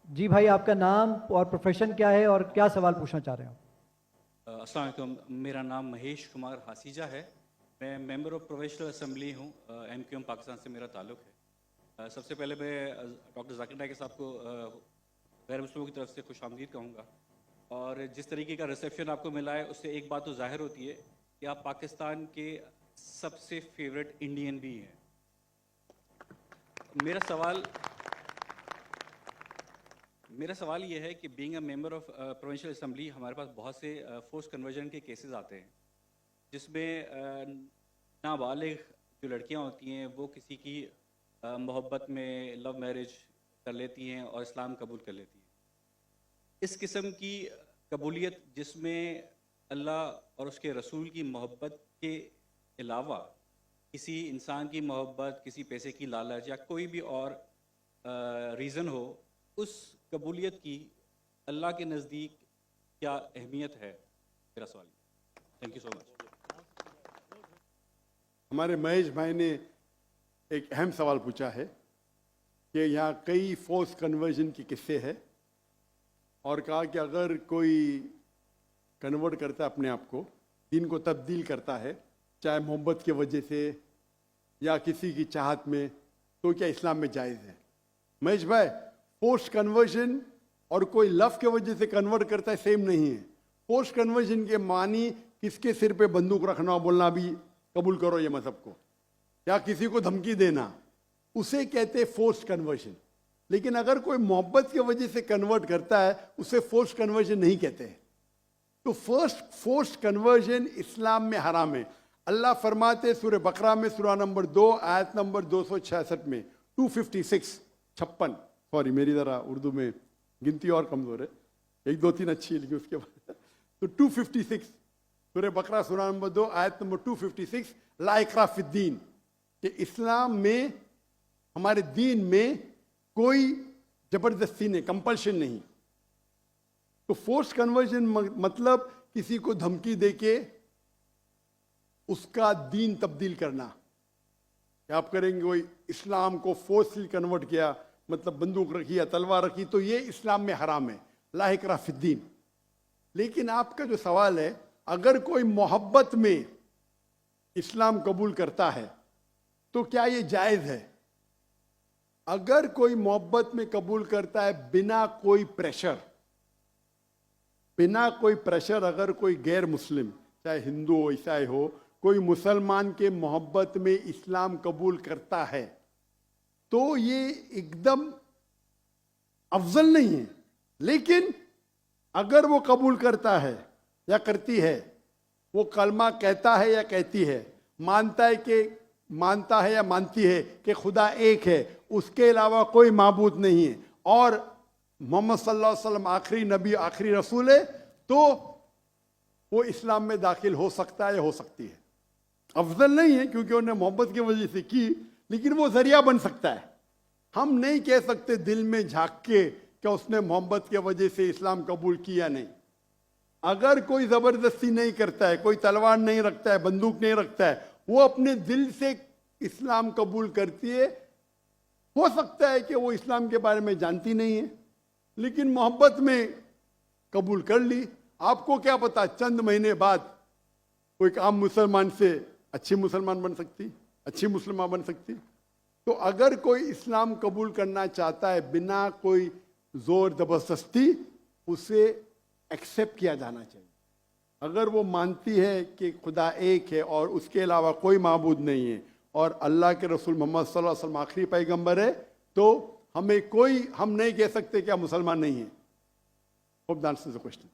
जी भाई, आपका नाम और प्रोफेशन क्या है और क्या सवाल पूछना चाह रहे हो? अस्सलाम वालेकुम। मेरा नाम महेश कुमार हासीजा है। मैं मेंबर ऑफ प्रोविंशियल असेंबली हूँ। एमक्यूएम पाकिस्तान से मेरा ताल्लुक़ है। सबसे पहले मैं डॉक्टर जाकिर नाइक साहब को गैर मुस्लिमों की तरफ से खुश आमदीद कहूँगा। और जिस तरीके का रिसेप्शन आपको मिला है उससे एक बात तो ज़ाहिर होती है कि आप पाकिस्तान के सबसे फेवरेट इंडियन भी हैं। मेरा सवाल ये है कि being a member of provincial assembly हमारे पास बहुत से फोर्स कन्वर्जन के केसेस आते हैं जिसमें नाबालिग जो लड़कियां होती हैं वो किसी की मोहब्बत में लव मैरिज कर लेती हैं और इस्लाम कबूल कर लेती हैं। इस किस्म की कबूलियत जिसमें अल्लाह और उसके रसूल की मोहब्बत के अलावा किसी इंसान की मोहब्बत, किसी पैसे की लालच या कोई भी और रीज़न हो, उस कबूलियत की अल्लाह के नज़दीक क्या अहमियत है? मेरा सवाल। Thank you so much. हमारे महेश भाई ने एक अहम सवाल पूछा है कि यहाँ कई फोर्स कन्वर्जन के किस्से हैं और कहा कि अगर कोई कन्वर्ट करता है अपने आप को, दीन को तब्दील करता है, चाहे मोहब्बत की वजह से या किसी की चाहत में, तो क्या इस्लाम में जायज़ है? महेश भाई, फोर्स कन्वर्जन और कोई लव के वजह से कन्वर्ट करता है सेम नहीं है। फोर्स कन्वर्जन के मानी किसके सिर पे बंदूक रखना और बोलना भी कबूल करो ये मजहब को, या किसी को धमकी देना, उसे कहते हैं फोर्स कन्वर्जन। लेकिन अगर कोई मोहब्बत की वजह से कन्वर्ट करता है उसे फोर्स कन्वर्जन नहीं कहते हैं। तो फोर्स कन्वर्जन इस्लाम में हराम है। अल्लाह फरमाते सूरह बकरा में सूरह नंबर 2 आयत नंबर 266 में 256 सॉरी मेरी ज़रा उर्दू में गिनती और कमज़ोर है, 1 2 3 अच्छी है लेकिन उसके बाद तो 256 सूरह बकरा सूरह नंबर 2 आयत नंबर 256 ला इकराह फिद्दीन, कि इस्लाम में, हमारे दीन में कोई जबरदस्ती नहीं, कंपल्शन नहीं। तो फोर्स कन्वर्जन मतलब किसी को धमकी देके उसका दीन तब्दील करना। क्या आप करेंगे? कोई इस्लाम को फोर्सली कन्वर्ट किया, मतलब बंदूक रखी या तलवार रखी, तो ये इस्लाम में हराम है, ला इकराह फिद्दीन। लेकिन आपका जो सवाल है, अगर कोई मोहब्बत में इस्लाम कबूल करता है तो क्या ये जायज़ है? अगर कोई मोहब्बत में कबूल करता है बिना कोई प्रेशर, अगर कोई गैर मुस्लिम, चाहे हिंदू हो, ईसाई हो, कोई मुसलमान के मोहब्बत में इस्लाम कबूल करता है तो ये एकदम अफजल नहीं है। लेकिन अगर वो कबूल करता है या करती है, वो कलमा कहता है या कहती है, मानता है या मानती है कि खुदा एक है, उसके अलावा कोई माबूद नहीं है और मोहम्मद सल्लल्लाहु अलैहि वसल्लम आखिरी नबी, आखिरी रसूल है, तो वो इस्लाम में दाखिल हो सकता है या हो सकती है। अफजल नहीं है क्योंकि उन्हें मोहब्बत की वजह से की, लेकिन वो जरिया बन सकता है। हम नहीं कह सकते दिल में झांक के कि उसने मोहब्बत की वजह से इस्लाम कबूल किया नहीं। अगर कोई जबरदस्ती नहीं करता है, कोई तलवार नहीं रखता है, बंदूक नहीं रखता है, वो अपने दिल से इस्लाम कबूल करती है, हो सकता है कि वो इस्लाम के बारे में जानती नहीं है लेकिन मोहब्बत में कबूल कर ली। आपको क्या पता, चंद महीने बाद कोई आम मुसलमान से अच्छी मुसलमान बन सकती, अच्छी मुसलमान बन सकती। तो अगर कोई इस्लाम कबूल करना चाहता है बिना कोई जोर जबरदस्ती, उसे एक्सेप्ट किया जाना चाहिए। अगर वो मानती है कि खुदा एक है और उसके अलावा कोई माबूद नहीं है और अल्लाह के रसूल मोहम्मद सल्लल्लाहु अलैहि वसल्लम आखिरी पैगंबर है, तो हम नहीं कह सकते कि आप मुसलमान नहीं है। Hope that answers the question.